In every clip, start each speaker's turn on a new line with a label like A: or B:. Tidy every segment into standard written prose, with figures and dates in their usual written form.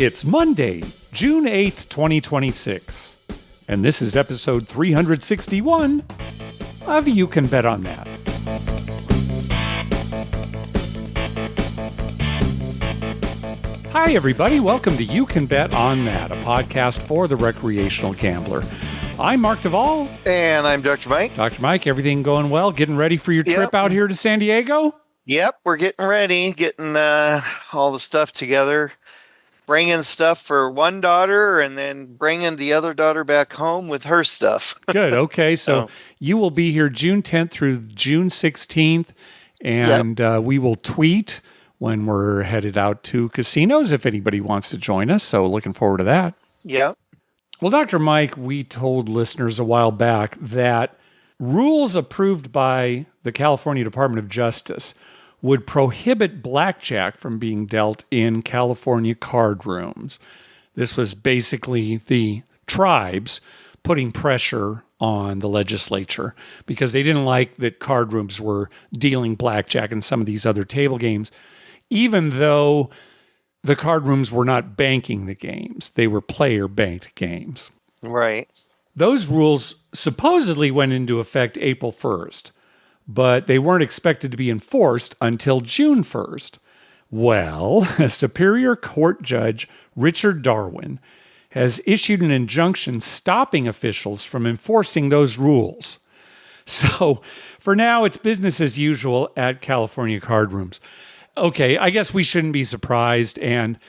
A: It's Monday, June 8th, 2026, and this is episode 361 of You Can Bet on That. Hi, everybody. Welcome to You Can Bet on That, a podcast for the recreational gambler. I'm Mark Duvall.
B: And I'm Dr. Mike.
A: Dr. Mike, everything going well? Getting ready for your trip out here to San Diego?
B: Yep, we're getting ready, getting all the stuff together, bringing stuff for one daughter and then bringing the other daughter back home with her stuff.
A: Good. Okay. So you will be here June 10th through June 16th, and we will tweet when we're headed out to casinos if anybody wants to join us. So looking forward to that.
B: Yeah.
A: Well, Dr. Mike, we told listeners a while back that rules approved by the California Department of Justice would prohibit blackjack from being dealt in California card rooms. This was basically the tribes putting pressure on the legislature because they didn't like that card rooms were dealing blackjack and some of these other table games, even though the card rooms were not banking the games. They were player-banked games.
B: Right.
A: Those rules supposedly went into effect April 1st. But they weren't expected to be enforced until June 1st. Well, Superior Court Judge Richard Darwin has issued an injunction stopping officials from enforcing those rules. So for now, it's business as usual at California card rooms. Okay, I guess we shouldn't be surprised, and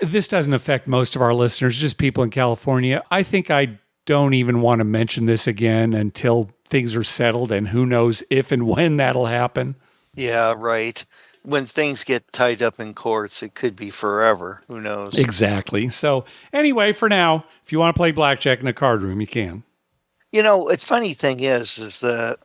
A: this doesn't affect most of our listeners, just people in California. I think I don't even want to mention this again until things are settled, and who knows if and when that'll happen.
B: Yeah, right. When things get tied up in courts, it could be forever. Who knows?
A: Exactly. So anyway, for now, if you want to play blackjack in a card room, you can.
B: You know, it's funny thing is that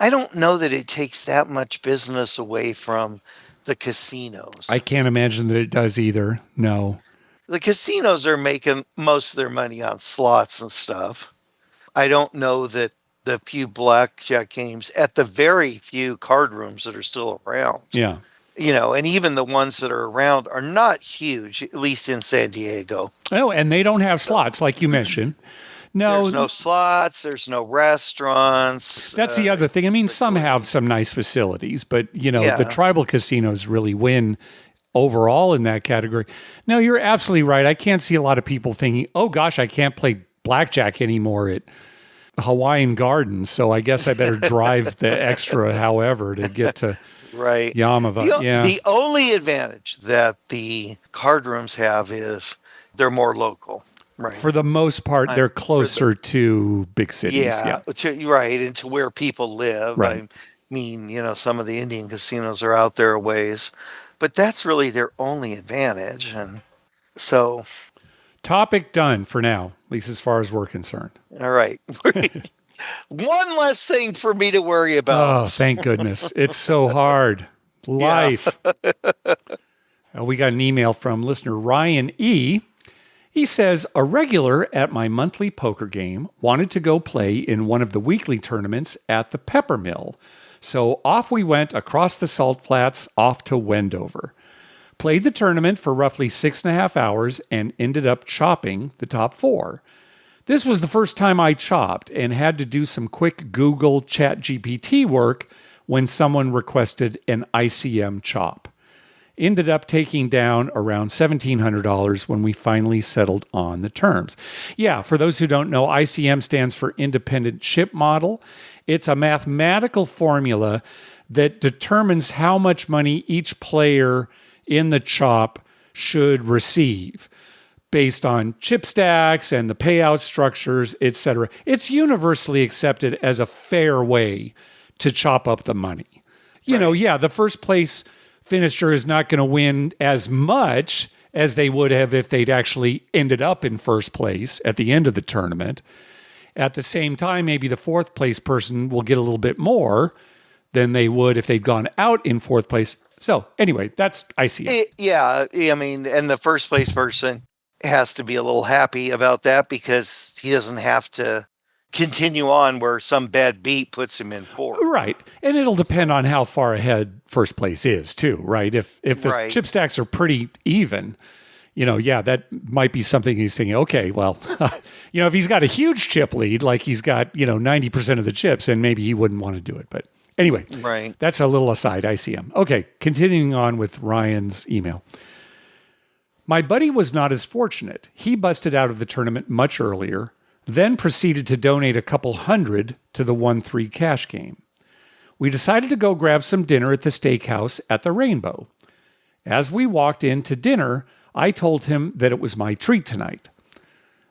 B: I don't know that it takes that much business away from the casinos.
A: I can't imagine that it does either. No.
B: The casinos are making most of their money on slots and stuff. I don't know that the few blackjack games at the very few card rooms that are still around.
A: Yeah.
B: You know, and even the ones that are around are not huge, at least in San Diego.
A: Oh, and they don't have slots like you mentioned. No.
B: There's no slots. There's no restaurants.
A: That's the other thing. I mean, some have some nice facilities, but, you know, the tribal casinos really win overall in that category. No, you're absolutely right. I can't see a lot of people thinking, oh, gosh, I can't play blackjack anymore at Hawaiian Gardens, so I guess I better drive the extra however to get to Yamava.
B: The only advantage that the card rooms have is they're more local. Right.
A: For the most part, they're closer to big cities.
B: Yeah. Right, and to where people live.
A: Right.
B: I mean, you know, some of the Indian casinos are out there a ways, but that's really their only advantage. And so...
A: Topic done for now, at least as far as we're concerned.
B: All right. One less thing for me to worry about.
A: Oh, thank goodness. It's so hard. Life. We got an email from listener Ryan E. He says, a regular at my monthly poker game wanted to go play in one of the weekly tournaments at the Pepper Mill. So off we went across the Salt Flats off to Wendover. Played the tournament for roughly 6.5 hours and ended up chopping the top 4. This was the first time I chopped and had to do some quick Google ChatGPT work when someone requested an ICM chop. Ended up taking down around $1,700 when we finally settled on the terms. Yeah, for those who don't know, ICM stands for Independent Chip Model. It's a mathematical formula that determines how much money each player in the chop should receive based on chip stacks and the payout structures, etc. It's universally accepted as a fair way to chop up the money. You know, the first place finisher is not going to win as much as they would have if they'd actually ended up in first place at the end of the tournament. At the same time, maybe the fourth place person will get a little bit more than they would if they'd gone out in fourth place. So anyway, that's ICM.
B: I mean, and the first place person has to be a little happy about that because he doesn't have to continue on where some bad beat puts him in fourth.
A: Right. And it'll depend on how far ahead first place is too, right? If the chip stacks are pretty even, that might be something he's thinking, okay, well, if he's got a huge chip lead, like he's got, 90% of the chips, and maybe he wouldn't want to do it. But anyway,
B: right.
A: That's a little aside. I see him. Okay, continuing on with Ryan's email. My buddy was not as fortunate. He busted out of the tournament much earlier, then proceeded to donate a couple hundred to the 1-3 cash game. We decided to go grab some dinner at the steakhouse at the Rainbow. As we walked in to dinner, I told him that it was my treat tonight.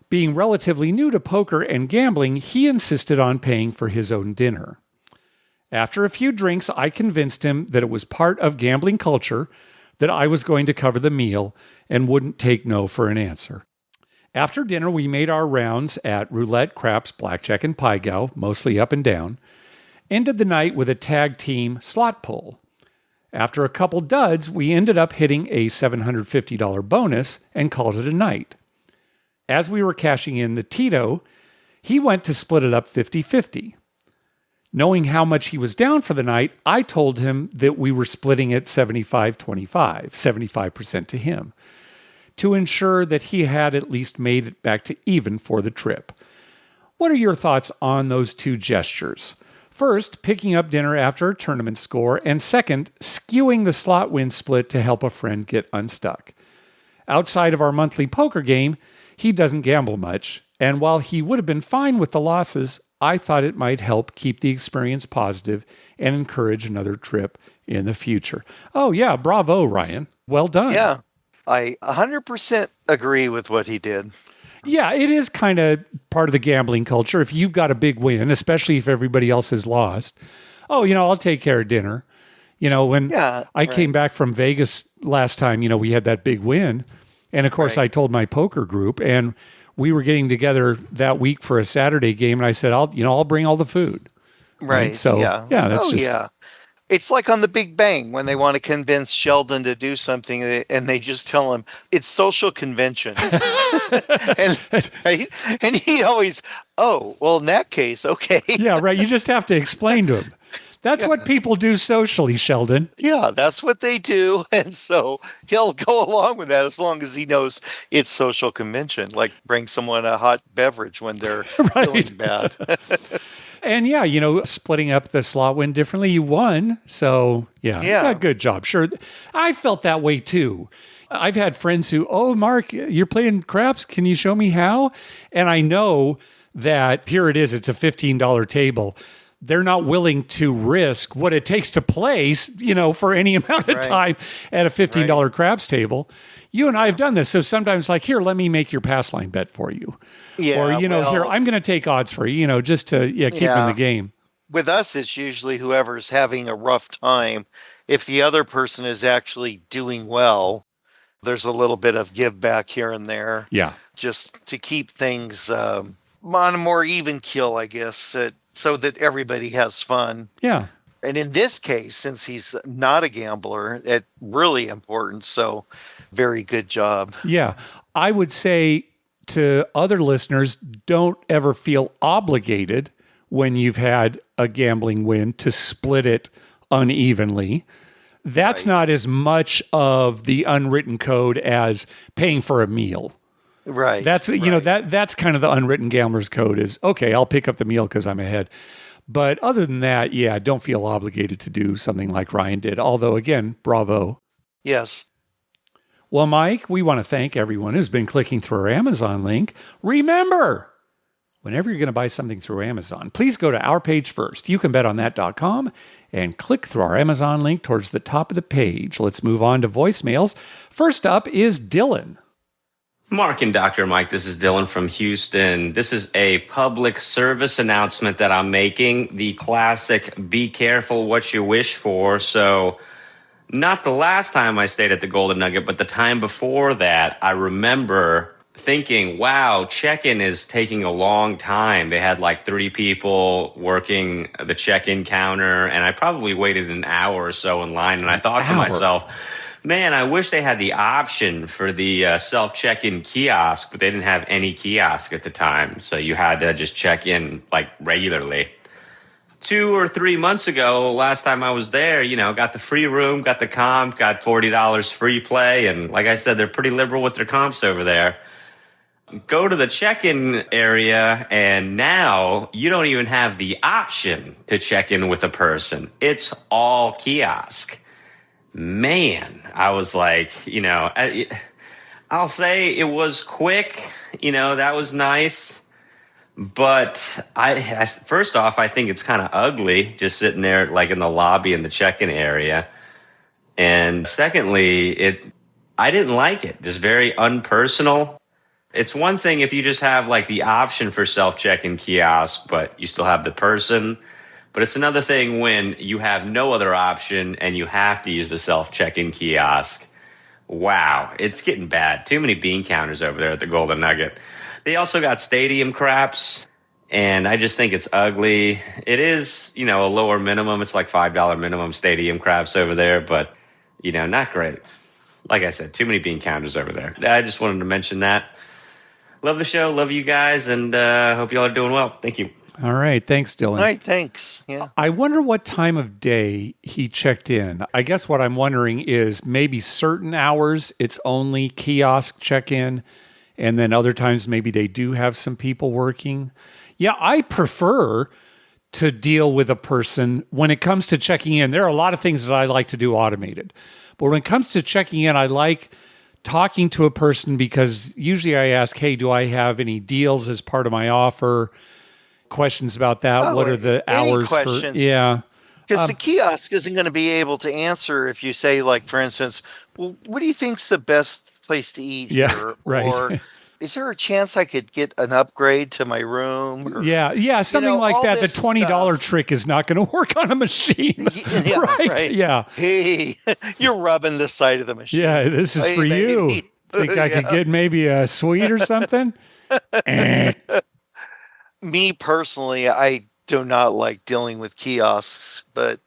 A: Being relatively new to poker and gambling, he insisted on paying for his own dinner. After a few drinks, I convinced him that it was part of gambling culture, that I was going to cover the meal and wouldn't take no for an answer. After dinner, we made our rounds at roulette, craps, blackjack, and pie gow, mostly up and down. Ended the night with a tag team slot pull. After a couple duds, we ended up hitting a $750 bonus and called it a night. As we were cashing in the Tito, he went to split it up 50-50. Knowing how much he was down for the night, I told him that we were splitting it 75-25, 75% to him, to ensure that he had at least made it back to even for the trip. What are your thoughts on those two gestures? First, picking up dinner after a tournament score, and second, skewing the slot win split to help a friend get unstuck. Outside of our monthly poker game, he doesn't gamble much, and while he would have been fine with the losses, I thought it might help keep the experience positive and encourage another trip in the future. Oh yeah, bravo, Ryan. Well done.
B: Yeah, I 100% agree with what he did.
A: Yeah, it is kind of part of the gambling culture. If you've got a big win, especially if everybody else has lost, I'll take care of dinner. When I came back from Vegas last time, we had that big win. And of course, I told my poker group, and we were getting together that week for a Saturday game. And I said, I'll bring all the food.
B: Right.
A: So, that's
B: It's like on The Big Bang when they want to convince Sheldon to do something and they just tell him it's social convention. and he always, in that case, okay.
A: Yeah, right. You just have to explain to him. That's what people do socially, Sheldon.
B: Yeah, that's what they do. And so he'll go along with that as long as he knows it's social convention, like bring someone a hot beverage when they're feeling bad.
A: And splitting up the slot win differently, you won. So, good job. Sure. I felt that way too. I've had friends who, Mark, you're playing craps. Can you show me how? And I know that here it is. It's a $15 table. They're not willing to risk what it takes to place, for any amount of time at a $15 craps table. You and I have done this. So sometimes here, let me make your pass line bet for you.
B: Yeah,
A: or, here, I'm going to take odds for you, just to keep in the game.
B: With us, it's usually whoever's having a rough time. If the other person is actually doing well, there's a little bit of give back here and there.
A: Yeah.
B: Just to keep things on a more even keel, I guess, so that everybody has fun.
A: Yeah.
B: And in this case, since he's not a gambler, it's really important. So very good job.
A: Yeah. I would say to other listeners, don't ever feel obligated when you've had a gambling win to split it unevenly. That's not as much of the unwritten code as paying for a meal.
B: Right.
A: That's that's kind of the unwritten gambler's code is, okay, I'll pick up the meal because I'm ahead. But other than that, don't feel obligated to do something like Ryan did. Although, again, bravo.
B: Yes.
A: Well, Mike, we want to thank everyone who's been clicking through our Amazon link. Remember, whenever you're going to buy something through Amazon, please go to our page first. YouCanBetOnThat.com and click through our Amazon link towards the top of the page. Let's move on to voicemails. First up is Dylan.
C: Mark and Dr. Mike, this is Dylan from Houston. This is a public service announcement that I'm making. The classic, be careful what you wish for. So not the last time I stayed at the Golden Nugget, but the time before that, I remember thinking, wow, check-in is taking a long time. They had 30 people working the check-in counter, and I probably waited an hour or so in line. And I thought to myself, man, I wish they had the option for the self-check-in kiosk, but they didn't have any kiosk at the time. So you had to just check in regularly. 2 or 3 months ago, last time I was there, got the free room, got the comp, got $40 free play. And like I said, they're pretty liberal with their comps over there. Go to the check-in area, and now you don't even have the option to check in with a person. It's all kiosk. Man, I was like, I'll say it was quick. That was nice. But first off, I think it's kind of ugly just sitting there like in the lobby in the check-in area. And secondly, I didn't like it. Just very unpersonal. It's one thing if you just have like the option for self-check-in kiosk, but you still have the person. But it's another thing when you have no other option and you have to use the self-check-in kiosk. Wow, it's getting bad. Too many bean counters over there at the Golden Nugget. They also got stadium craps, and I just think it's ugly. It is, a lower minimum. It's like $5 minimum stadium craps over there, but, not great. Like I said, too many bean counters over there. I just wanted to mention that. Love the show. Love you guys, and hope you all are doing well. Thank you.
A: All right. Thanks, Dylan.
B: All right, thanks. Yeah.
A: I wonder what time of day he checked in. I guess what I'm wondering is maybe certain hours it's only kiosk check-in, and then other times maybe they do have some people working. Yeah, I prefer to deal with a person when it comes to checking in. There are a lot of things that I like to do automated. But when it comes to checking in, I like talking to a person because usually I ask, hey, do I have any deals as part of my offer? Questions about that. What are the hours
B: questions?
A: Yeah.
B: Because the kiosk isn't going to be able to answer if you say, like, for instance, well, what do you think's the best place to eat here?
A: Right.
B: Or is there a chance I could get an upgrade to my room? Or,
A: yeah, something like that. The $20 trick is not going to work on a machine.
B: Yeah,
A: right? Yeah.
B: Hey, you're rubbing the side of the machine.
A: Yeah, this is
B: Hey,
A: for you.
B: baby.
A: Think I could get maybe a sweet or something?
B: Me personally, I do not like dealing with kiosks, but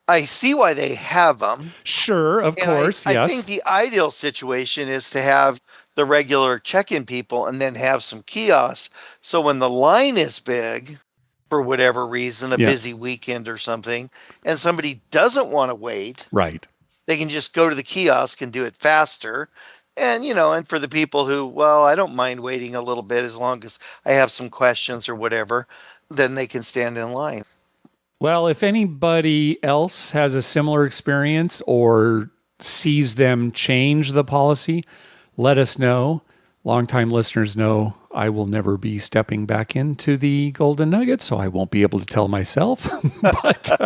B: I see why they have them.
A: Sure, of course, yes.
B: I think the ideal situation is to have the regular check-in people and then have some kiosks. So when the line is big, for whatever reason, a busy weekend or something, and somebody doesn't want to wait,
A: right,
B: they can just go to the kiosk and do it faster. And, and for the people who, well, I don't mind waiting a little bit as long as I have some questions or whatever, then they can stand in line.
A: Well, if anybody else has a similar experience or sees them change the policy, let us know. Longtime listeners know I will never be stepping back into the Golden Nugget, so I won't be able to tell myself. But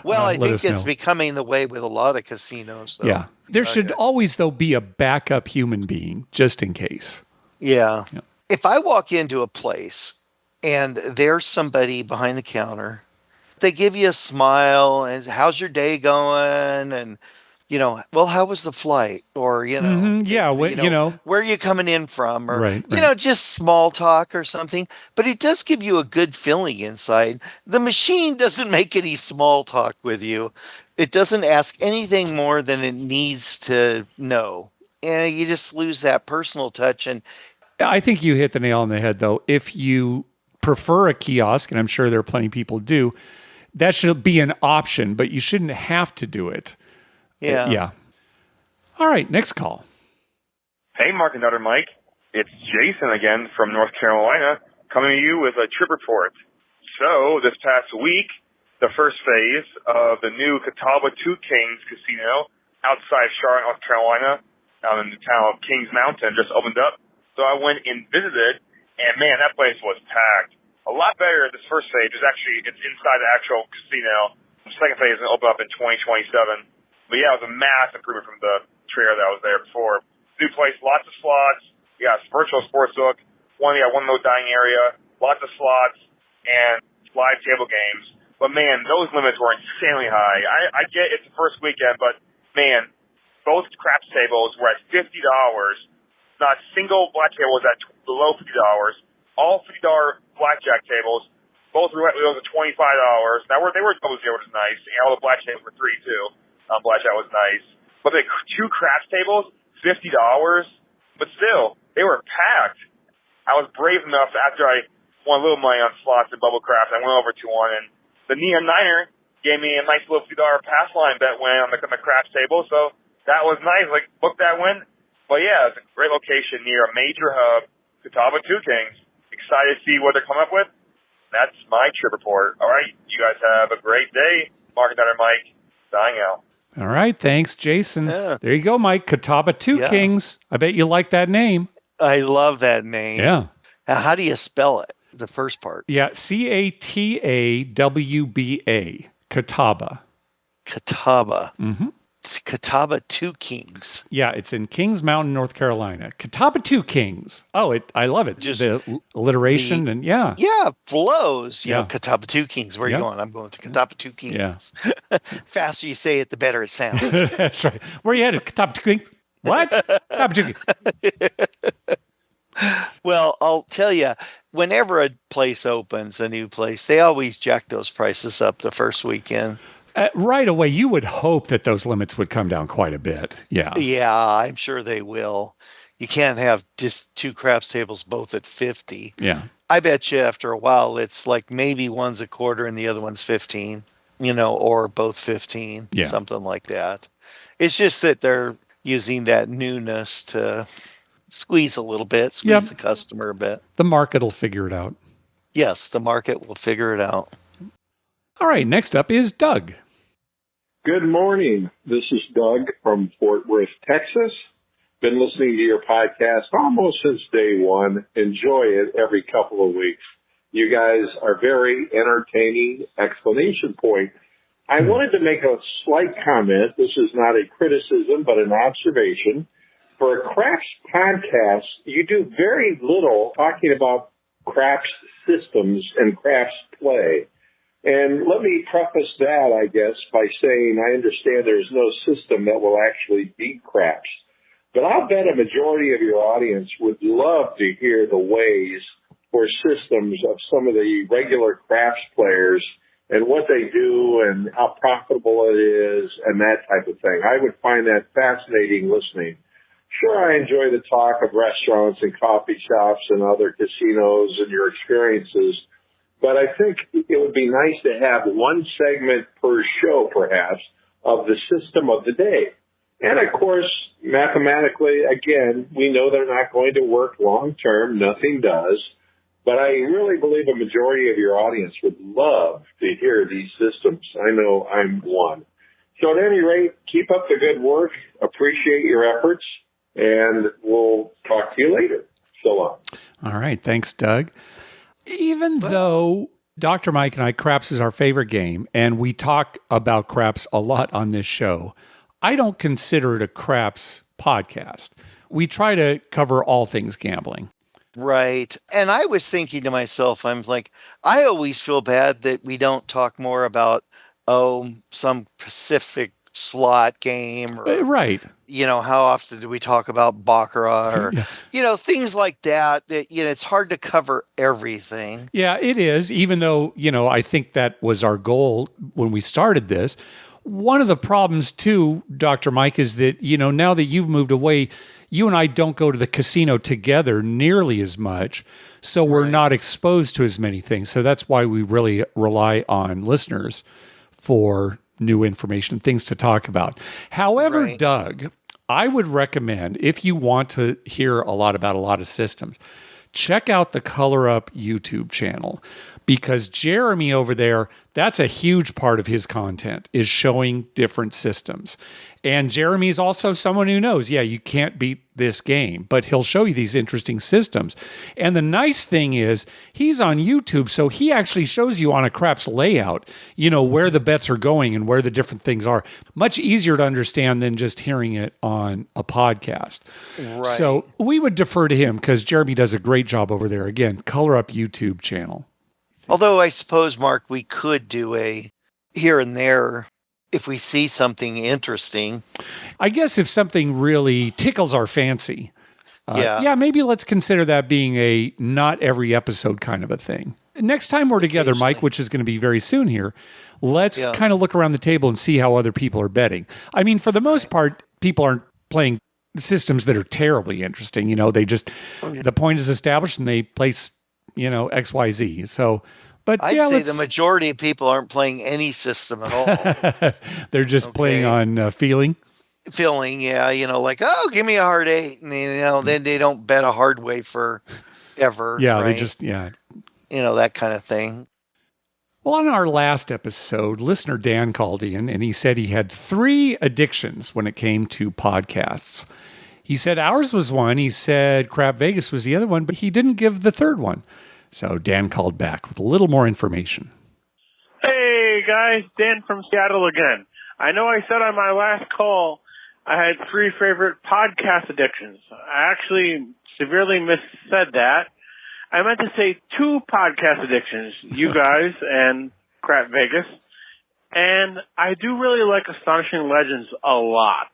B: well, I think it's becoming the way with a lot of casinos, though.
A: Yeah. There should always, though, be a backup human being, just in case.
B: Yeah. If I walk into a place and there's somebody behind the counter, they give you a smile and how's your day going? And, well, how was the flight? Or, where are you coming in from? Or,
A: right.
B: Just small talk or something. But it does give you a good feeling inside. The machine doesn't make any small talk with you. It doesn't ask anything more than it needs to know. And you just lose that personal touch. And
A: I think you hit the nail on the head, though. If you prefer a kiosk, and I'm sure there are plenty of people who do, that should be an option, but you shouldn't have to do it.
B: Yeah.
A: All right, next call.
D: Hey, Mark and Dr. Mike. It's Jason again from North Carolina coming to you with a trip report. So this past week, the first phase of the new Catawba Two Kings Casino outside Charlotte, North Carolina, out in the town of Kings Mountain, just opened up. So I went and visited, and man, that place was packed. A lot better this first phase. It's inside the actual casino. The second phase is going to open up in 2027. But yeah, it was a massive improvement from the trailer that was there before. New place, lots of slots. You got virtual sportsbook. One low dining area, lots of slots, and live table games. But man, those limits were insanely high. I get it's the first weekend, but man, both craps tables were at $50. Not a single black table was at below $50. All $50 blackjack tables, both were at $25. Now they were double zero, which is nice. And all the black tables were free too. Blackjack was nice. But the two craps tables, $50. But still, they were packed. I was brave enough after I won a little money on slots and bubble craps. I went over to one, and the Neon Niner gave me a nice little $50 pass line bet win on the craps table, so that was nice. Like, booked that win. But yeah, it's a great location near a major hub, Catawba Two Kings. Excited to see what they come up with. That's my trip report. All right, you guys have a great day. Mark and Dr. Mike, signing out.
A: All right, thanks, Jason.
B: Yeah.
A: There you go, Mike. Catawba Two Kings. I bet you like that name.
B: I love that name.
A: Yeah.
B: Now, how do you spell it? The first part.
A: Yeah, Catawba. Catawba.
B: Catawba.
A: Mm-hmm.
B: It's Catawba Two Kings.
A: Yeah, it's in Kings Mountain, North Carolina. Catawba Two Kings. Oh, I love it.
B: Just
A: the alliteration and yeah.
B: Yeah, flows. You
A: Yeah.
B: know, Catawba Two Kings. Where are you going? I'm going to Catawba Two Kings.
A: Yeah.
B: Faster you say it, the better it sounds.
A: That's right. Where are you headed? Catawba Two Kings? What? Catawba Two Kings.
B: Well, I'll tell you, whenever a place opens, a new place, they always jack those prices up the first weekend.
A: Right away, you would hope that those limits would come down quite a bit. Yeah.
B: Yeah, I'm sure they will. You can't have just two craps tables both at 50.
A: Yeah.
B: I bet you after a while, it's like maybe one's a quarter and the other one's 15, or both 15, something like that. It's just that they're using that newness to squeeze a little bit, squeeze the customer a bit.
A: The market will figure it out.
B: Yes, the market will figure it out.
A: All right, next up is Doug.
E: Good morning. This is Doug from Fort Worth, Texas. Been listening to your podcast almost since day one. Enjoy it every couple of weeks. You guys are very entertaining. Explanation point. I wanted to make a slight comment. This is not a criticism, but an observation. For a craps podcast, you do very little talking about craps systems and craps play. And let me preface that, I guess, by saying I understand there's no system that will actually beat craps. But I'll bet a majority of your audience would love to hear the ways or systems of some of the regular craps players and what they do and how profitable it is and that type of thing. I would find that fascinating listening. Sure, I enjoy the talk of restaurants and coffee shops and other casinos and your experiences, but I think it would be nice to have one segment per show, perhaps, of the system of the day. And, of course, mathematically, again, we know they're not going to work long term. Nothing does. But I really believe a majority of your audience would love to hear these systems. I know I'm one. So at any rate, keep up the good work. Appreciate your efforts. And we'll talk to you later. So long.
A: All right. Thanks, Doug. Even though Dr. Mike and I, craps is our favorite game, and we talk about craps a lot on this show, I don't consider it a craps podcast. We try to cover all things gambling.
B: Right. And I was thinking to myself, I'm like, I always feel bad that we don't talk more about, some Pacific slot game or,
A: right.
B: How often do we talk about Baccarat or, things like that, it's hard to cover everything.
A: Yeah, it is. Even though, I think that was our goal when we started this. One of the problems too, Dr. Mike, is that, now that you've moved away, you and I don't go to the casino together nearly as much. So we're not exposed to as many things. So that's why we really rely on listeners for new information, things to talk about. However, Doug, I would recommend, if you want to hear a lot about a lot of systems, check out the Color Up YouTube channel, because Jeremy over there, that's a huge part of his content, is showing different systems. And Jeremy's also someone who knows, you can't beat this game, but he'll show you these interesting systems. And the nice thing is, he's on YouTube, so he actually shows you on a craps layout, where the bets are going and where the different things are. Much easier to understand than just hearing it on a podcast.
B: Right.
A: So we would defer to him because Jeremy does a great job over there. Again, Color Up YouTube channel.
B: Although I suppose, Mark, we could do a here and there if we see something interesting.
A: I guess if something really tickles our fancy, maybe let's consider that being a not every episode kind of a thing. Next time we're together, Mike, which is going to be very soon here, let's kind of look around the table and see how other people are betting. I mean, for the most part, people aren't playing systems that are terribly interesting. They just, the point is established and they place, XYZ. So But
B: I'd
A: yeah,
B: say the majority of people aren't playing any system at all.
A: they're just playing on feeling.
B: Feeling, yeah, like, oh, give me a hard 8. And, then they don't bet a hard way for ever.
A: Yeah,
B: right?
A: they just, yeah.
B: That kind of thing.
A: Well, on our last episode, listener Dan called in and he said he had 3 addictions when it came to podcasts. He said ours was one. He said Crap Vegas was the other one, but he didn't give the third one. So Dan called back with a little more information.
F: Hey, guys. Dan from Seattle again. I know I said on my last call I had 3 favorite podcast addictions. I actually severely missaid that. I meant to say 2 podcast addictions, you guys and Crap Vegas. And I do really like Astonishing Legends a lot.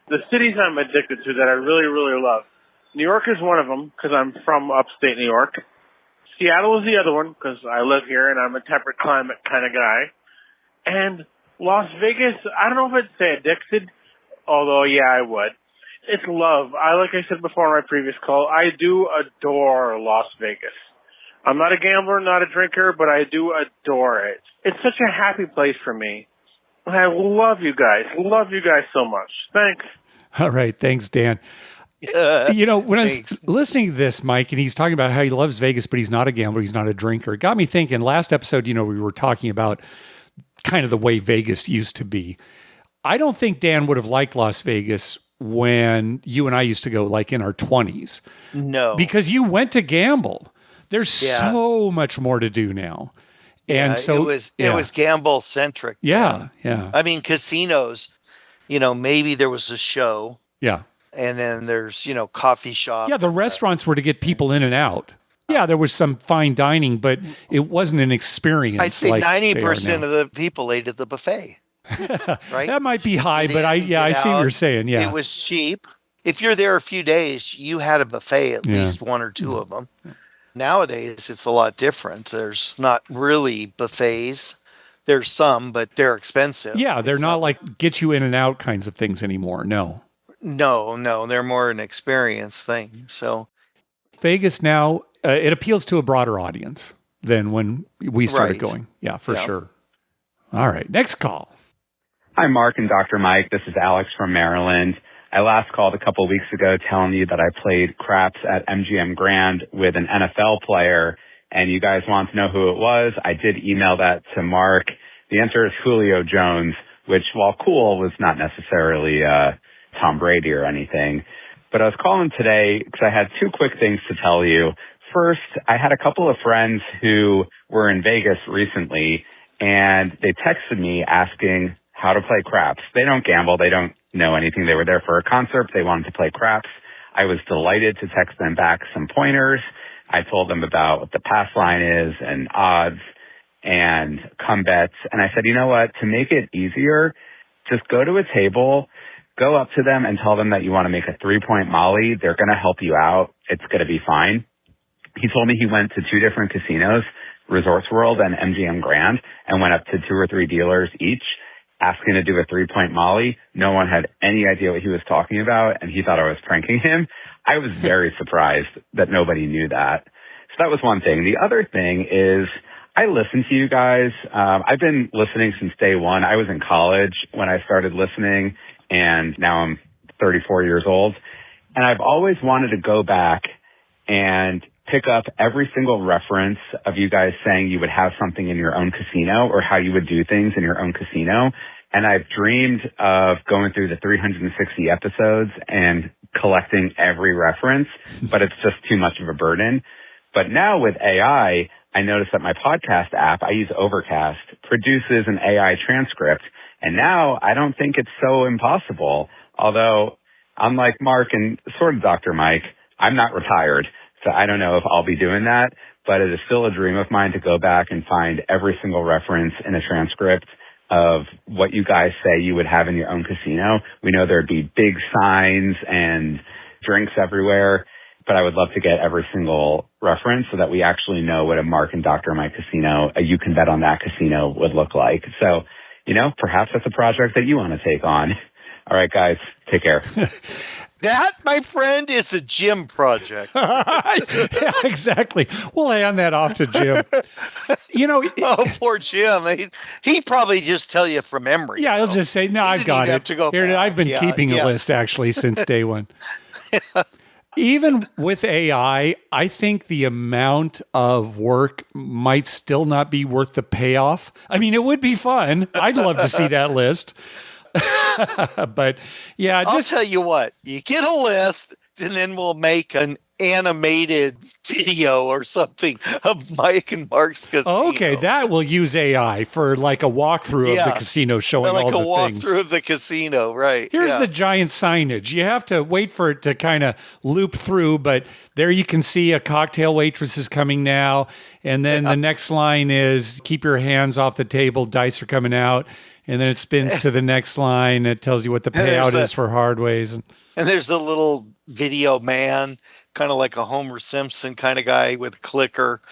F: The cities I'm addicted to that I really, really love. New York is one of them because I'm from upstate New York. Seattle is the other one because I live here and I'm a temperate climate kind of guy. And Las Vegas, I don't know if I'd say addicted, although, yeah, I would. It's love. Like I said before on my previous call, I do adore Las Vegas. I'm not a gambler, not a drinker, but I do adore it. It's such a happy place for me. I love you guys. Love you guys so much. Thanks.
A: All right. Thanks, Dan. When I was listening to this, Mike, and he's talking about how he loves Vegas, but he's not a gambler, he's not a drinker, it got me thinking, last episode, we were talking about kind of the way Vegas used to be. I don't think Dan would have liked Las Vegas when you and I used to go, like in our 20s.
B: No.
A: Because you went to gamble. There's so much more to do now. And so
B: it was gamble centric.
A: Yeah.
B: I mean, casinos, maybe there was a show.
A: Yeah.
B: And then there's, coffee shop.
A: Yeah, the restaurants were to get people in and out. Yeah, there was some fine dining, but it wasn't an experience.
B: I'd say 90% of the people ate at the buffet. Right?
A: That might be high, but I see what you're saying. Yeah.
B: It was cheap. If you're there a few days, you had a buffet, at least 1 or 2 of them. Nowadays, it's a lot different. There's not really buffets. There's some, but they're expensive.
A: Yeah, they're not like get you in and out kinds of things anymore. No,
B: they're more an experience thing. So
A: Vegas now, it appeals to a broader audience than when we started going. Yeah, for sure. All right, next call.
G: Hi, Mark and Dr. Mike. This is Alex from Maryland. I last called a couple of weeks ago telling you that I played craps at MGM Grand with an NFL player, and you guys want to know who it was. I did email that to Mark. The answer is Julio Jones, which, while cool, was not necessarily Tom Brady or anything. But I was calling today because I had 2 quick things to tell you. First, I had a couple of friends who were in Vegas recently, and they texted me asking how to play craps. They don't gamble. They don't know anything. They were there for a concert. They wanted to play craps. I was delighted to text them back some pointers. I told them about what the pass line is and odds and come bets. And I said, you know what? To make it easier, just go to a table, go up to them and tell them that you want to make a 3-point molly. They're going to help you out. It's going to be fine. He told me he went to 2 different casinos, Resorts World and MGM Grand, and went up to 2 or 3 dealers each, asking to do a 3-point molly. No one had any idea what he was talking about, and he thought I was pranking him. I was very surprised that nobody knew that. So that was one thing. The other thing is I listen to you guys. I've been listening since day one. I was in college when I started listening, and now I'm 34 years old. And I've always wanted to go back and pick up every single reference of you guys saying you would have something in your own casino or how you would do things in your own casino. And I've dreamed of going through the 360 episodes and collecting every reference, but it's just too much of a burden. But now with AI, I noticed that my podcast app, I use Overcast, produces an AI transcript. And now I don't think it's so impossible. Although, unlike Mark and sort of Dr. Mike, I'm not retired. So I don't know if I'll be doing that, but it is still a dream of mine to go back and find every single reference in a transcript of what you guys say you would have in your own casino. We know there'd be big signs and drinks everywhere, but I would love to get every single reference so that we actually know what a Mark and Dr. Mike casino, a you can bet on that casino would look like. So, perhaps that's a project that you want to take on. All right, guys, take care.
B: That, my friend, is a Jim project.
A: Yeah, exactly. We'll hand that off to Jim.
B: Oh, poor Jim. He'd probably just tell you from memory.
A: Yeah, he'll just say, no,
B: He
A: I've
B: didn't
A: got
B: even
A: it.
B: have to go
A: Here,
B: back.
A: I've been keeping a list, actually, since day one. Even with AI, I think the amount of work might still not be worth the payoff. I mean, it would be fun. I'd love to see that list. But yeah,
B: I'll tell you what, you get a list and then we'll make an animated video or something of Mike and Mark's casino.
A: Okay, that will use AI for like a walkthrough of the casino showing
B: like
A: all the
B: a
A: things.
B: walkthrough of the casino, right.
A: Here's the giant signage. You have to wait for it to kind of loop through, but there you can see a cocktail waitress is coming now. And then the next line is keep your hands off the table, dice are coming out. And then it spins to the next line. It tells you what the payout is for hardways.
B: And there's a little video man, kind of like a Homer Simpson kind of guy with a clicker,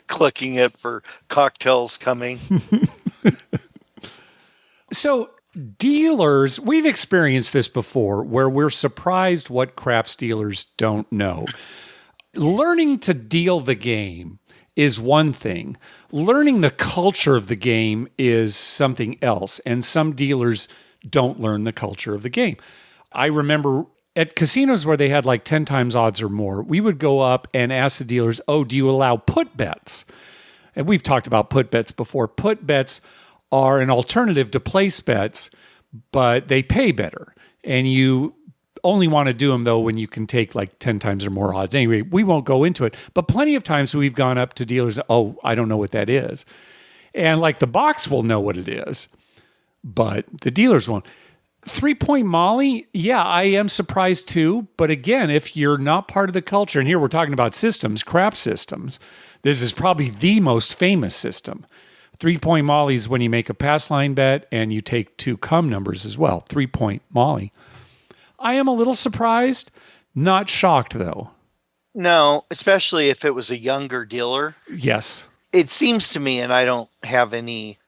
B: clicking it for cocktails coming.
A: So dealers, we've experienced this before where we're surprised what craps dealers don't know. Learning to deal the game is one thing. Learning the culture of the game is something else. And some dealers don't learn the culture of the game. I remember at casinos where they had like 10 times odds or more, we would go up and ask the dealers, oh, do you allow put bets? And we've talked about put bets before. Put bets are an alternative to place bets, but they pay better. And you only want to do them, though, when you can take like 10 times or more odds. Anyway, we won't go into it. But plenty of times we've gone up to dealers, oh, I don't know what that is. And like the box will know what it is, but the dealers won't. 3-point Molly, yeah, I am surprised too. But again, if you're not part of the culture, and here we're talking about systems, crap systems, this is probably the most famous system. 3-point Molly is when you make a pass line bet and you take 2 come numbers as well. 3-point Molly. I am a little surprised, not shocked though.
B: No, especially if it was a younger dealer.
A: Yes.
B: It seems to me, and I don't have any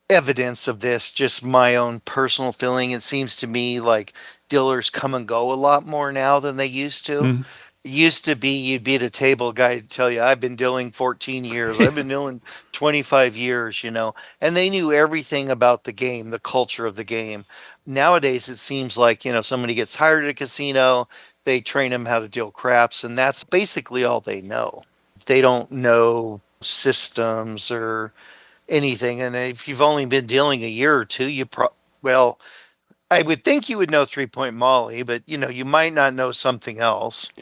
B: evidence of this, just my own personal feeling. It seems to me like dealers come and go a lot more now than they used to.
A: Mm-hmm.
B: It used to be you'd be at a table, guy would tell you, I've been dealing 14 years. I've been dealing 25 years, and they knew everything about the game, the culture of the game. Nowadays, it seems like, somebody gets hired at a casino, they train them how to deal craps, and that's basically all they know. They don't know systems or anything. And if you've only been dealing a year or two, I would think you would know 3-point Molly, but you might not know something else.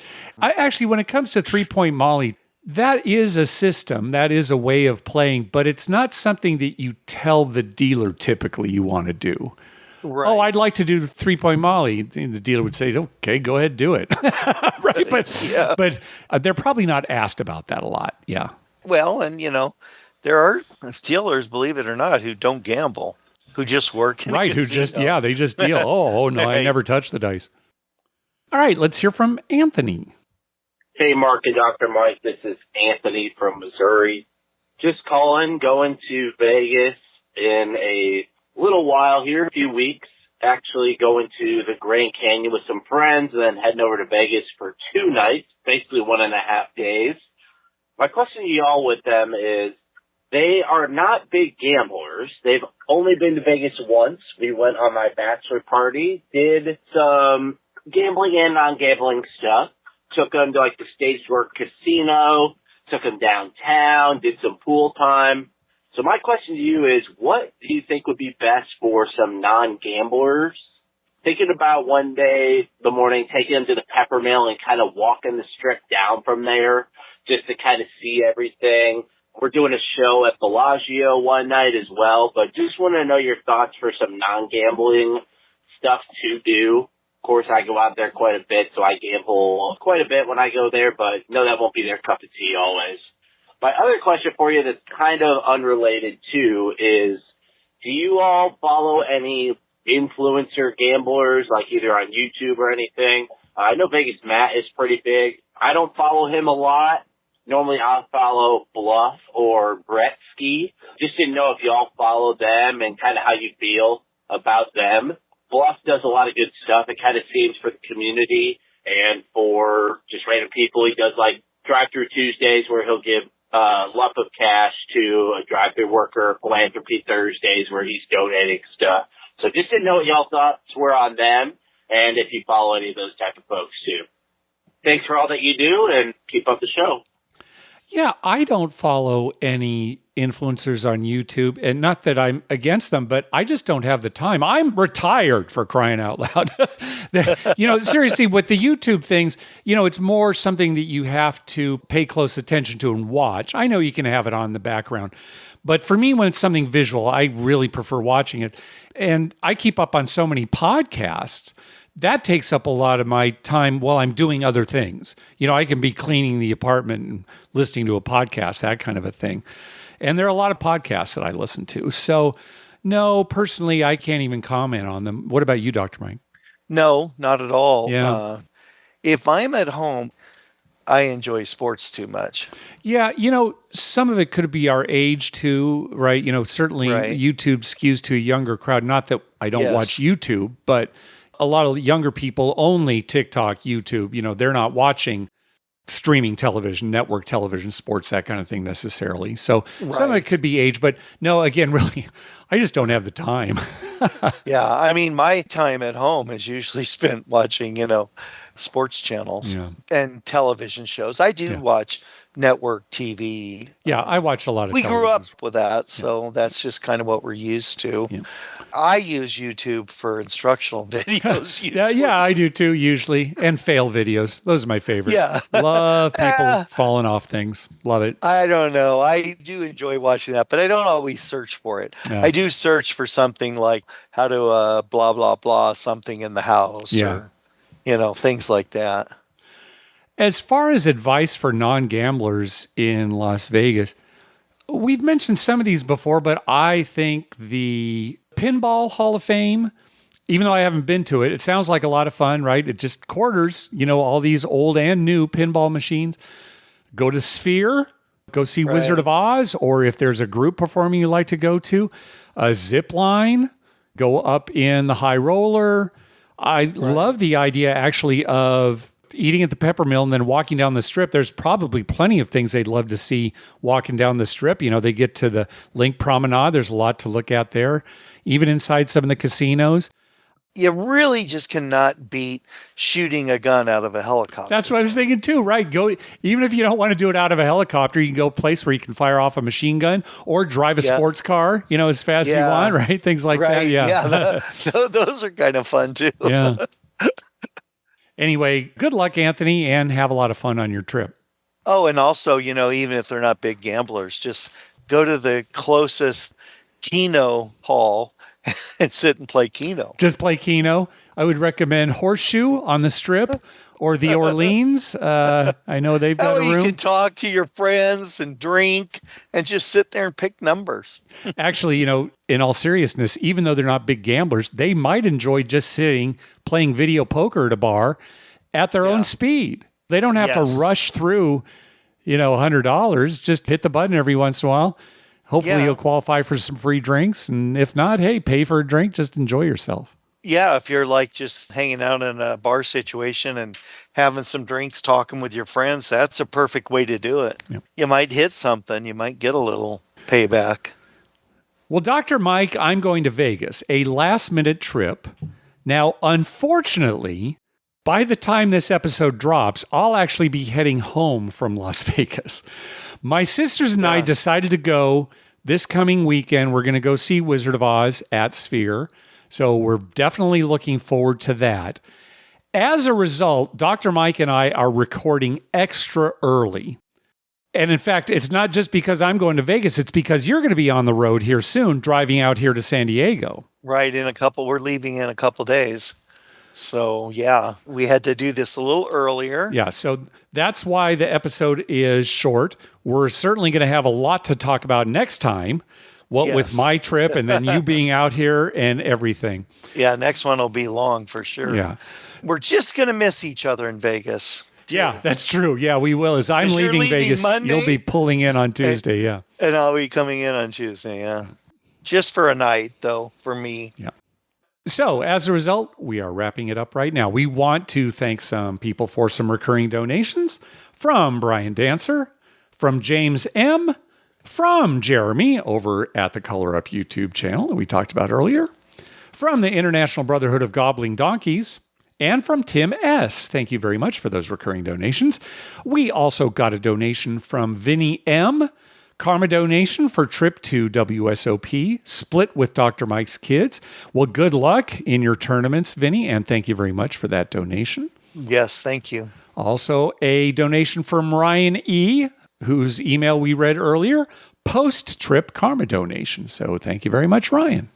A: I actually, when it comes to 3-point Molly, that is a system, that is a way of playing, but it's not something that you tell the dealer typically you want to do.
B: Right.
A: Oh, I'd like to do 3-point Molly. The dealer would say, okay, go ahead, do it. Right. But they're probably not asked about that a lot. Yeah.
B: Well, and there are dealers, believe it or not, who don't gamble, who just work in a casino.
A: They just deal. Oh no, I never touch the dice. All right, let's hear from Anthony.
H: Hey, Mark and Dr. Mike, this is Anthony from Missouri. Just calling, going to Vegas in a little while here, a few weeks. Actually going to the Grand Canyon with some friends and then heading over to Vegas for 2 nights, basically 1.5 days. My question to y'all with them is, they are not big gamblers. They've only been to Vegas once. We went on my bachelor party, did some gambling and non-gambling stuff, took them to like the Stage Door Casino, took them downtown, did some pool time. So my question to you is, what do you think would be best for some non-gamblers? Thinking about one day, the morning, taking them to the Pepper Mill and kind of walking the strip down from there just to kind of see everything. We're doing a show at Bellagio one night as well, but just want to know your thoughts for some non-gambling stuff to do. Of course, I go out there quite a bit, so I gamble quite a bit when I go there, but no, that won't be their cup of tea always. My other question for you that's kind of unrelated too is, do you all follow any influencer gamblers, like either on YouTube or anything? I know Vegas Matt is pretty big. I don't follow him a lot. Normally I'll follow Bluff or Bretsky. Just didn't know if y'all follow them and kind of how you feel about them. Bluff does a lot of good stuff. It kind of seems for the community and for just random people. He does like drive-through Tuesdays where he'll give a lump of cash to a drive-through worker, philanthropy Thursdays where he's donating stuff. So just didn't know what y'all thoughts were on them and if you follow any of those type of folks too. Thanks for all that you do and keep up the show.
A: Yeah, I don't follow any influencers on YouTube, and not that I'm against them, but I just don't have the time. I'm retired, for crying out loud. Seriously, with the YouTube things, it's more something that you have to pay close attention to and watch. I know you can have it on in the background, but for me, when it's something visual, I really prefer watching it. And I keep up on so many podcasts. That takes up a lot of my time while I'm doing other things. I can be cleaning the apartment and listening to a podcast, that kind of a thing. And there are a lot of podcasts that I listen to. So, no, personally, I can't even comment on them. What about you, Dr. Mike?
B: No, not at all.
A: Yeah.
B: If I'm at home, I enjoy sports too much.
A: Yeah, some of it could be our age too, right? Certainly
B: Right.
A: YouTube skews to a younger crowd. Not that I don't watch YouTube, but a lot of younger people only TikTok, YouTube. They're not watching streaming television, network television, sports, that kind of thing necessarily. So some of it could be age, but no, again, really, I just don't have the time.
B: Yeah, I mean, my time at home is usually spent watching, sports channels and television shows. I do watch network TV.
A: Yeah, I watch a lot of
B: We grew up
A: television.
B: with that, so that's just kind of what we're used to.
A: Yeah.
B: I use YouTube for instructional videos.
A: Yeah, I do too, usually. And fail videos. Those are my favorite.
B: Yeah.
A: Love people falling off things. Love it.
B: I don't know. I do enjoy watching that, but I don't always search for it.
A: Yeah.
B: I do search for something like how to blah, blah, blah, something in the house or, things like that.
A: As far as advice for non-gamblers in Las Vegas, we've mentioned some of these before, but I think the Pinball Hall of Fame, even though I haven't been to it, it sounds like a lot of fun, right? It just quarters, all these old and new pinball machines. Go to Sphere, go see Wizard of Oz, or if there's a group performing you like to go to, a zip line, go up in the high roller. I love the idea actually of eating at the Peppermill and then walking down the strip. There's probably plenty of things they'd love to see walking down the strip. They get to the Link Promenade. There's a lot to look at there, even inside some of the casinos.
B: You really just cannot beat shooting a gun out of a helicopter.
A: That's what I was thinking too, right? Even if you don't want to do it out of a helicopter, you can go a place where you can fire off a machine gun or drive a sports car, as fast as you want, right? Things like that. Yeah.
B: Those are kind of fun too.
A: Yeah. Anyway, good luck, Anthony, and have a lot of fun on your trip.
B: Oh, and also, even if they're not big gamblers, just go to the closest Keno hall and sit and play Keno.
A: Just play Keno. I would recommend Horseshoe on the Strip or the Orleans. I know they've got a room.
B: You can talk to your friends and drink and just sit there and pick numbers.
A: Actually, in all seriousness, even though they're not big gamblers, they might enjoy just sitting, playing video poker at a bar at their own speed. They don't have to rush through, $100. Just hit the button every once in a while. Hopefully you'll qualify for some free drinks. And if not, hey, pay for a drink. Just enjoy yourself.
B: Yeah, if you're like just hanging out in a bar situation and having some drinks, talking with your friends, that's a perfect way to do it. Yep. You might hit something. You might get a little payback.
A: Well, Dr. Mike, I'm going to Vegas, a last-minute trip. Now, unfortunately, by the time this episode drops, I'll actually be heading home from Las Vegas. My sisters and I decided to go this coming weekend. We're going to go see Wizard of Oz at Sphere. So we're definitely looking forward to that. As a result, Dr. Mike and I are recording extra early. And in fact, it's not just because I'm going to Vegas. It's because you're going to be on the road here soon, driving out here to San Diego.
B: Right. We're leaving in a couple days. So, we had to do this a little earlier.
A: Yeah, so that's why the episode is short. We're certainly going to have a lot to talk about next time, with my trip and then you being out here and everything.
B: Yeah, next one will be long for sure.
A: Yeah.
B: We're just going to miss each other in Vegas.
A: Yeah, that's true. Yeah, we will. As I'm leaving Vegas,
B: Monday,
A: you'll be pulling in on Tuesday,
B: And I'll be coming in on Tuesday, Just for a night, though, for me.
A: Yeah. So as a result, we are wrapping it up right now. We want to thank some people for some recurring donations from Brian Dancer, from James M., from Jeremy over at the Color Up YouTube channel that we talked about earlier, from the International Brotherhood of Gobbling Donkeys, and from Tim S. Thank you very much for those recurring donations. We also got a donation from Vinny M., Karma donation for trip to WSOP, split with Dr. Mike's kids. Well, good luck in your tournaments, Vinny, and thank you very much for that donation.
B: Yes, thank you.
A: Also, a donation from Ryan E., whose email we read earlier, post-trip karma donation. So thank you very much, Ryan.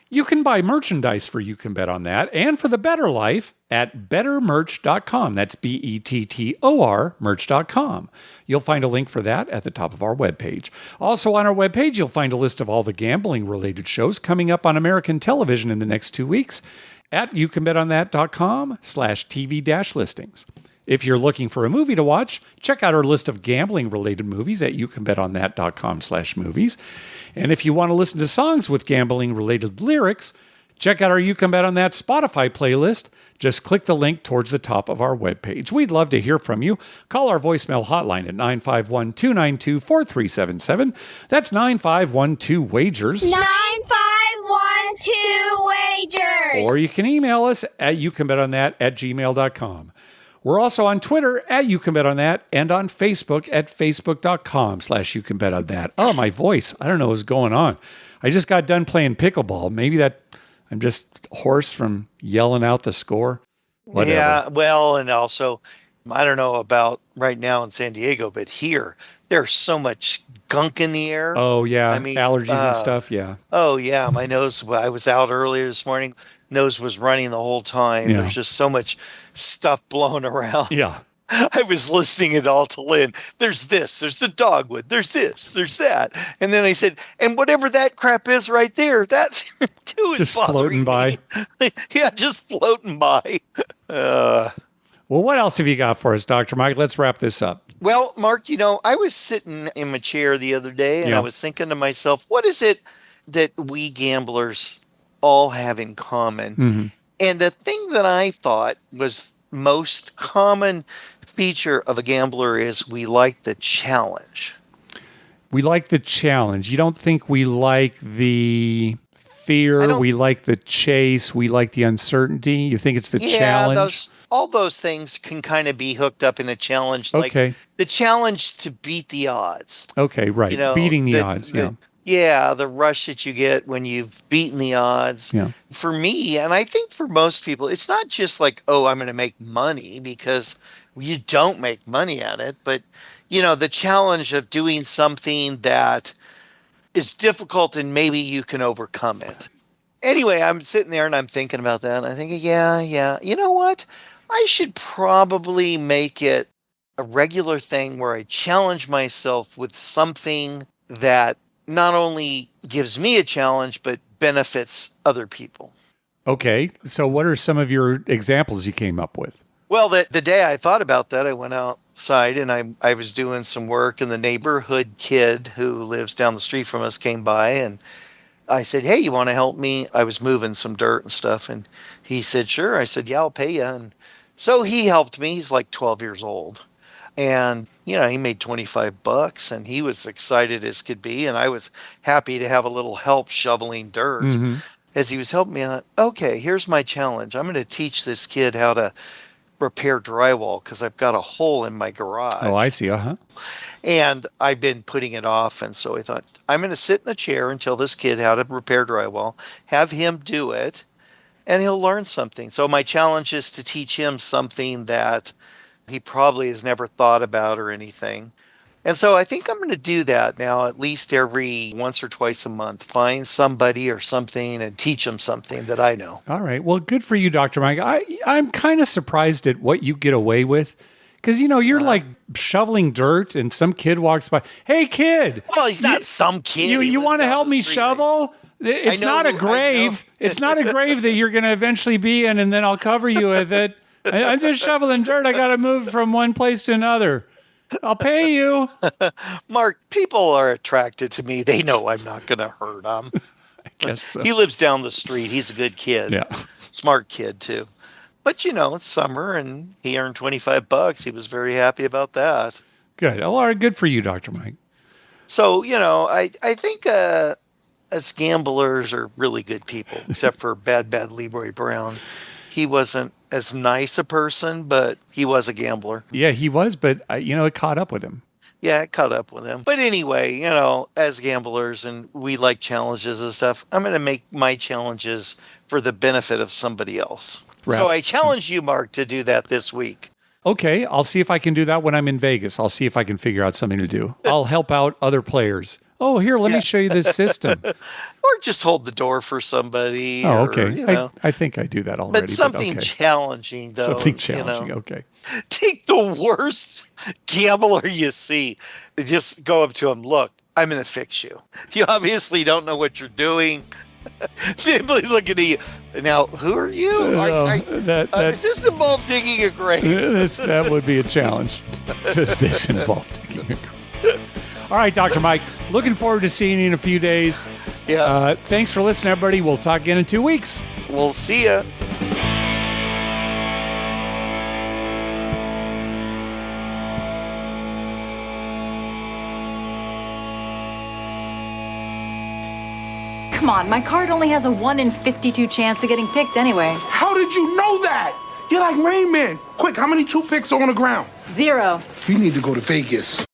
A: You can buy merchandise for You Can Bet on That and for the Better Life at bettermerch.com. That's BETTOR merch.com. You'll find a link for that at the top of our webpage. Also on our webpage, you'll find a list of all the gambling-related shows coming up on American television in the next 2 weeks at youcanbetonthat.com/TV-listings. If you're looking for a movie to watch, check out our list of gambling-related movies at youcanbetonthat.com/movies. And if you want to listen to songs with gambling-related lyrics, check out our You Can Bet on That Spotify playlist. Just click the link towards the top of our webpage. We'd love to hear from you. Call our voicemail hotline at 951-292-4377. That's 9512-WAGERS.
I: 9512-WAGERS.
A: Or you can email us at youcanbetonThat@gmail.com. We're also on Twitter at You Can Bet on That and on Facebook at facebook.com/You Can Bet on That. Oh, my voice. I don't know what's going on. I just got done playing pickleball. Maybe that I'm just hoarse from yelling out the score. Whatever.
B: Yeah, well, and also, I don't know about right now in San Diego, but here, there's so much gunk in the air.
A: Oh, yeah.
B: I mean,
A: allergies and stuff. Yeah.
B: Oh, yeah. My nose, I was out earlier this morning. Nose was running the whole time.
A: Yeah.
B: There's just so much stuff blowing around.
A: Yeah.
B: I was listening it all to Lynn. There's this, there's the dogwood, there's this, there's that. And then I said, and whatever that crap is right there, that's too
A: Just floating by.
B: Yeah, just floating by.
A: Well, what else have you got for us, Dr. Mike? Let's wrap this up.
B: Well, Mark, I was sitting in my chair the other day and I was thinking to myself, what is it that we gamblers all have in common?
A: Mm-hmm.
B: And the thing that I thought was most common feature of a gambler is we like the challenge.
A: We like the challenge. You don't think we like the fear? We like the chase? We like the uncertainty? You think it's the challenge?
B: All those things can kind of be hooked up in a challenge.
A: Okay.
B: Like the challenge to beat the odds.
A: Okay, right. Beating the odds, yeah.
B: Yeah, the rush that you get when you've beaten the odds.
A: Yeah.
B: For me, and I think for most people, it's not just like, oh, I'm going to make money, because you don't make money at it. But, the challenge of doing something that is difficult and maybe you can overcome it. Anyway, I'm sitting there and I'm thinking about that. And I'm thinking, yeah. You know what? I should probably make it a regular thing where I challenge myself with something that not only gives me a challenge, but benefits other people.
A: Okay. So what are some of your examples you came up with?
B: Well, the day I thought about that, I went outside and I was doing some work, and the neighborhood kid who lives down the street from us came by, and I said, hey, you want to help me? I was moving some dirt and stuff. And he said, sure. I said, yeah, I'll pay you. And so he helped me. He's like 12 years old. And, he made $25 and he was excited as could be. And I was happy to have a little help shoveling dirt.
A: Mm-hmm.
B: As he was helping me, I thought, okay, here's my challenge. I'm going to teach this kid how to repair drywall because I've got a hole in my garage.
A: Oh, I see. Uh-huh.
B: And I've been putting it off. And so I thought, I'm going to sit in a chair and tell this kid how to repair drywall, have him do it, and he'll learn something. So my challenge is to teach him something that he probably has never thought about or anything. And so I think I'm going to do that now, at least every once or twice a month. Find somebody or something and teach them something that I know.
A: All right. Well, good for you, Dr. Mike. I'm kind of surprised at what you get away with. Because, you're like shoveling dirt and some kid walks by. Hey, kid.
B: Well, he's not some kid.
A: You want to help me shovel? It's not a grave. It's not a grave that you're going to eventually be in, and then I'll cover you with it. I'm just shoveling dirt. I got to move from one place to another. I'll pay you.
B: Mark, people are attracted to me. They know I'm not going to hurt them.
A: guess so.
B: He lives down the street. He's a good kid.
A: Yeah.
B: Smart kid, too. But, it's summer, and he earned $25. He was very happy about that.
A: Good. Oh, all right, good for you, Dr. Mike.
B: So, I think us gamblers are really good people, except for bad Leroy Brown. He wasn't as nice a person, but he was a gambler.
A: Yeah, he was, but, it caught up with him.
B: Yeah, it caught up with him. But anyway, as gamblers, and we like challenges and stuff, I'm going to make my challenges for the benefit of somebody else.
A: Right.
B: So I challenge you, Mark, to do that this week.
A: Okay, I'll see if I can do that when I'm in Vegas. I'll see if I can figure out something to do. I'll help out other players. Oh, here, let me show you this system.
B: Or just hold the door for somebody.
A: Oh,
B: or,
A: okay. I think I do that already.
B: But something
A: okay.
B: challenging, though.
A: Something challenging, okay.
B: Take the worst gambler you see. Just go up to him. Look, I'm going to fix you. You obviously don't know what you're doing. People looking at you. Now, who are you? Does this involve digging a grave?
A: That would be a challenge. Does this involve digging a grave? All right, Dr. Mike. Looking forward to seeing you in a few days.
B: Yeah.
A: Thanks for listening, everybody. We'll talk again in 2 weeks.
B: We'll see ya.
I: Come on, my card only has a 1 in 52 chance of getting picked anyway.
J: How did you know that? You're like Rain Man. Quick, how many toothpicks are on the ground?
I: 0.
J: You need to go to Vegas.